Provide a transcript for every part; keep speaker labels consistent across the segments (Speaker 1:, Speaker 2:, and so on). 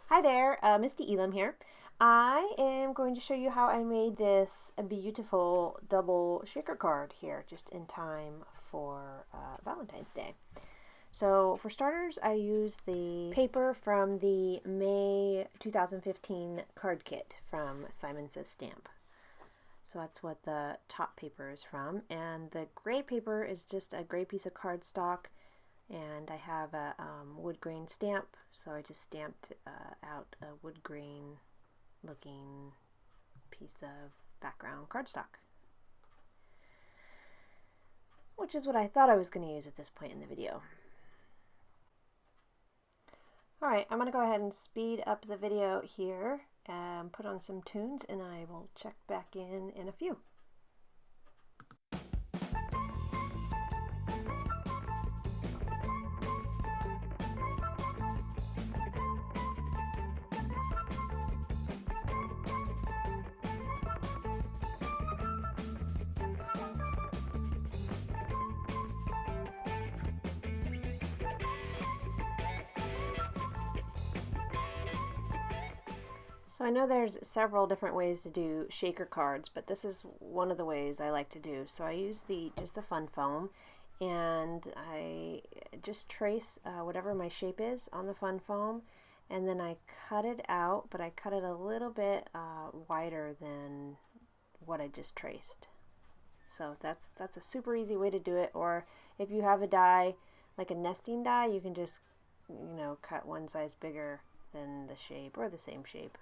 Speaker 1: Hi there, Misty Elam here. I am going to show you how I made this beautiful double shaker card here just in time for Valentine's Day. So for starters, I used the paper from the May 2015 card kit from Simon Says Stamp. So that's what the top paper is from, and the gray paper is just a gray piece of cardstock, and I have a wood grain stamp, so I just stamped out a wood grain looking piece of background cardstock, which is what I thought I was going to use at this point in the video. Alright, I'm going to go ahead and speed up the video here and put on some tunes, and I will check back in a few. So I know there's several different ways to do shaker cards, but this is one of the ways I like to do. So I use just the fun foam, and I just trace whatever my shape is on the fun foam, and then I cut it out, but I cut it a little bit wider than what I just traced. So that's a super easy way to do it. Or if you have a die, like a nesting die, you can just, cut one size bigger than the shape or the same shape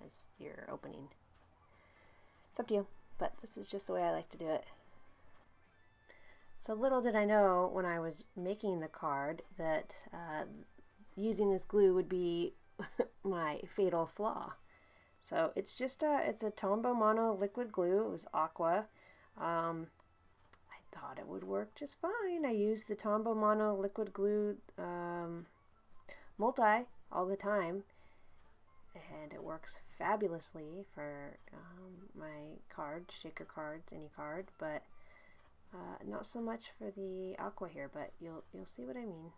Speaker 1: as your opening. It's up to you, but this is just the way I like to do it. So little did I know when I was making the card that using this glue would be my fatal flaw. So it's a Tombow Mono liquid glue. It was aqua. I thought it would work just fine. I used the Tombow Mono liquid glue multi all the time, and it works fabulously for my cards, shaker cards, any card, but not so much for the aqua here, but you'll see what I mean.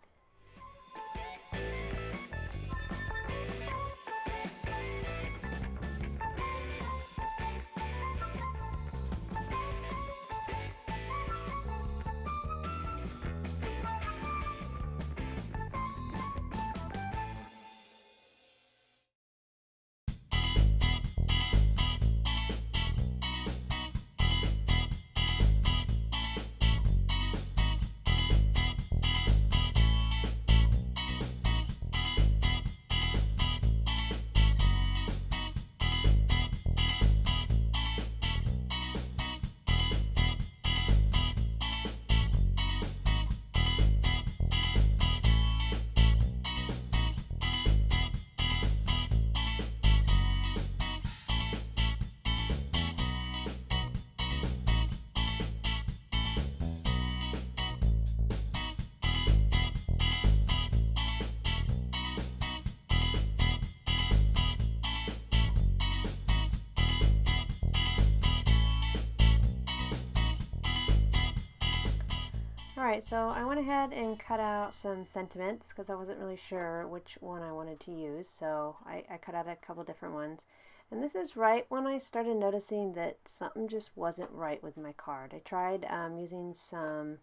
Speaker 1: Alright, so I went ahead and cut out some sentiments because I wasn't really sure which one I wanted to use, so I cut out a couple different ones. And this is right when I started noticing that something just wasn't right with my card. I tried using some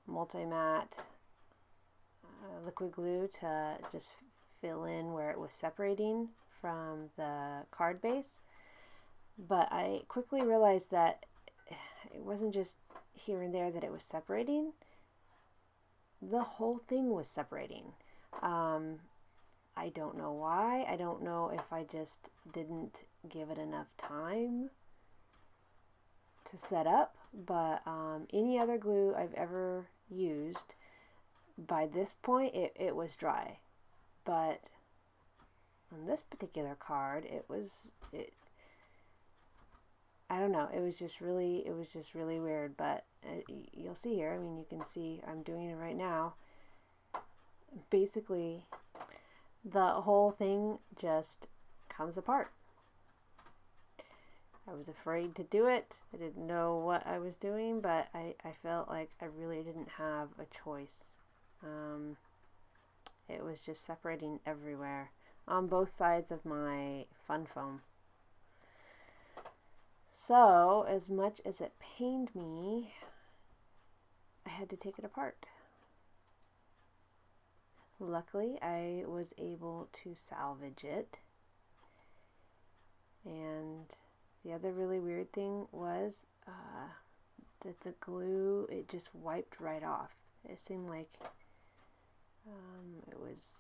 Speaker 1: multi-matte liquid glue to just fill in where it was separating from the card base, but I quickly realized that it wasn't just here and there that it was separating. The whole thing was separating. I don't know why. I don't know if I just didn't give it enough time to set up, but any other glue I've ever used, by this point it was dry. But on this particular card, I don't know, it was just really weird, but you'll see here. I mean, you can see I'm doing it right now. Basically, the whole thing just comes apart. I was afraid to do it. I didn't know what I was doing, but I felt like I really didn't have a choice. It was just separating everywhere. on both sides of my fun foam. So, as much as it pained me, I had to take it apart. Luckily, I was able to salvage it. And the other really weird thing was that the glue, it just wiped right off. It seemed like it was,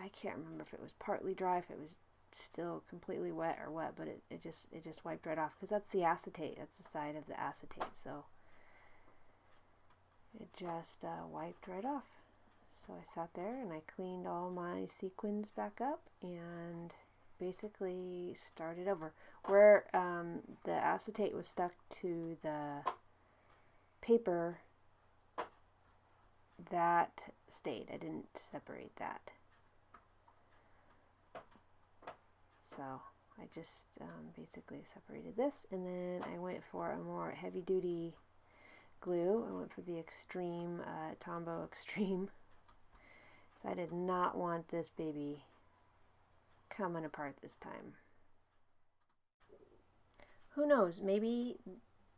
Speaker 1: I can't remember if it was partly dry, if it was still completely wet or wet, but it just wiped right off, because that's the acetate, that's the side of the acetate, so it just wiped right off. So I sat there and I cleaned all my sequins back up and basically started over. Where the acetate was stuck to the paper, that stayed. I didn't separate that. So I just basically separated this, and then I went for a more heavy-duty glue. I went for the Extreme, Tombow Extreme. So I did not want this baby coming apart this time. Who knows, maybe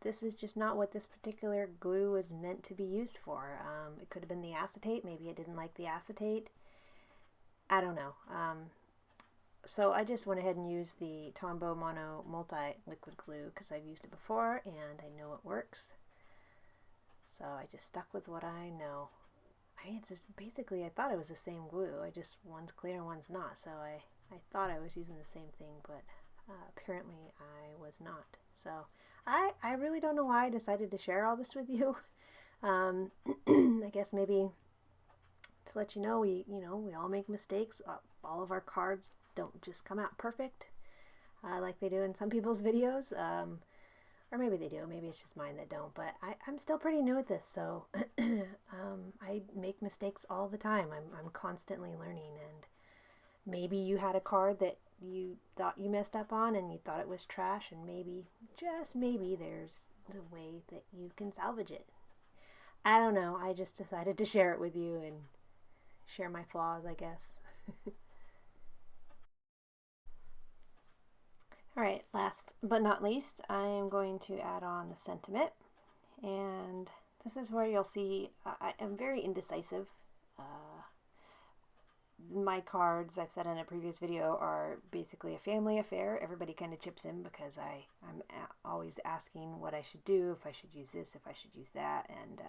Speaker 1: this is just not what this particular glue is meant to be used for. It could have been the acetate, maybe it didn't like the acetate. I don't know. So I just went ahead and used the Tombow Mono Multi-Liquid Glue because I've used it before and I know it works. So I just stuck with what I know. I mean, it's just basically, I thought it was the same glue. I just, one's clear and one's not. So I thought I was using the same thing, but apparently I was not. So I really don't know why I decided to share all this with you. I guess maybe to let you know, we all make mistakes. All of our cards don't just come out perfect like they do in some people's videos. Or maybe they do, maybe it's just mine that don't, but I'm still pretty new at this, so I make mistakes all the time. I'm constantly learning, and maybe you had a card that you thought you messed up on and you thought it was trash, and maybe, just maybe, there's a way that you can salvage it. I don't know, I just decided to share it with you and share my flaws, I guess. Alright, last but not least, I am going to add on the sentiment, and this is where you'll see I am very indecisive. My cards, I've said in a previous video, are basically a family affair. Everybody kind of chips in because I'm always asking what I should do, if I should use this, if I should use that, and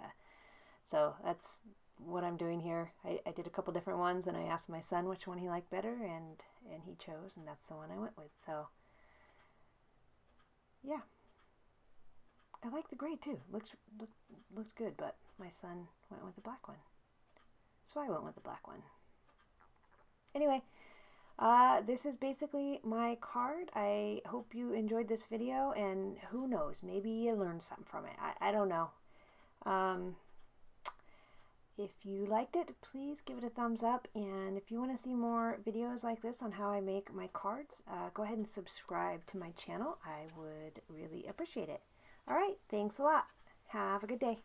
Speaker 1: so that's what I'm doing here. I did a couple different ones, and I asked my son which one he liked better, and he chose, and that's the one I went with. So yeah, I like the gray too. Looked good, but my son went with the black one, so I went with the black one. Anyway, this is basically my card. I hope you enjoyed this video, and who knows, maybe you learned something from it. I don't know. If you liked it, please give it a thumbs up, and if you want to see more videos like this on how I make my cards, go ahead and subscribe to my channel. I would really appreciate it. Alright, thanks a lot. Have a good day.